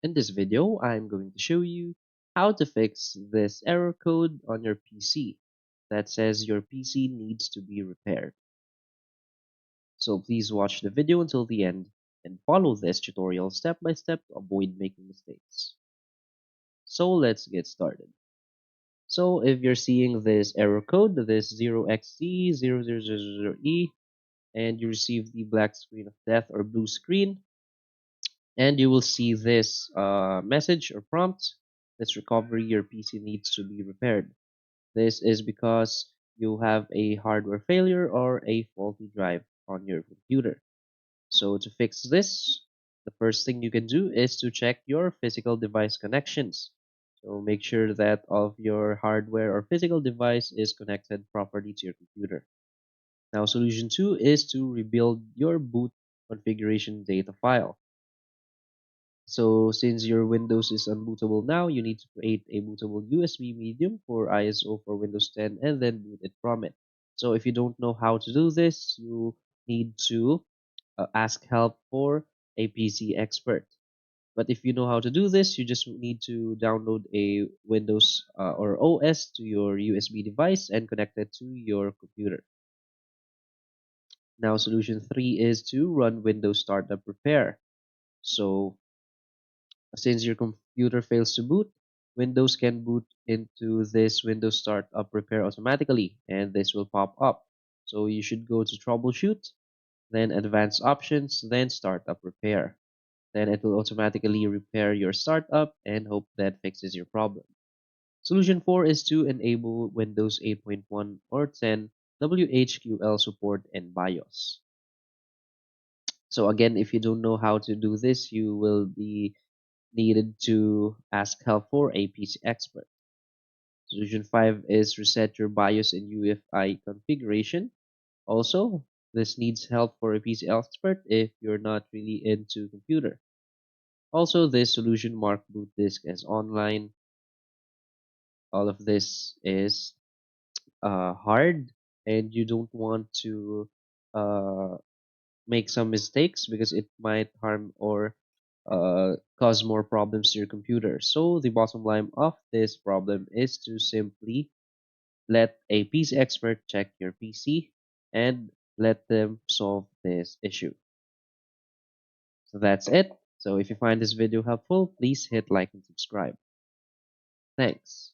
In this video, I'm going to show you how to fix this error code on your PC that says your PC needs to be repaired. So please watch the video until the end and follow this tutorial step by step to avoid making mistakes. So let's get started. So if you're seeing this error code, this 0xc0000e, and you receive the black screen of death or blue screen, and you will see this message or prompt. This recovery, your PC needs to be repaired. This is because you have a hardware failure or a faulty drive on your computer. So to fix this, the first thing you can do is to check your physical device connections. So make sure that all of your hardware or physical device is connected properly to your computer. Now solution 2 is to rebuild your boot configuration data file. So since your Windows is unbootable now, you need to create a bootable USB medium for ISO for Windows 10 and then boot it from it. So if you don't know how to do this, you need to ask help for a PC expert. But if you know how to do this, you just need to download a Windows or OS to your USB device and connect it to your computer. Now solution 3 is to run Windows Startup Repair. So since your computer fails to boot, Windows can boot into this Windows Startup Repair automatically, and this will pop up. So you should go to Troubleshoot, then Advanced Options, then Startup Repair. Then it will automatically repair your startup and hope that fixes your problem. Solution 4 is to enable Windows 8.1 or 10 WHQL support in BIOS. So again, if you don't know how to do this, you will be needed to ask help for a PC expert. Solution 5 is reset your BIOS and UEFI configuration. Also, this needs help for a PC expert if you're not really into computer. Also, this solution mark boot disk as online. All of this is hard, and you don't want to uh, make some mistakes because it might harm or cause more problems to your computer. So the bottom line of this problem is to simply let a PC expert check your PC and let them solve this issue. So that's it. So if you find this video helpful, please hit like and subscribe. Thanks.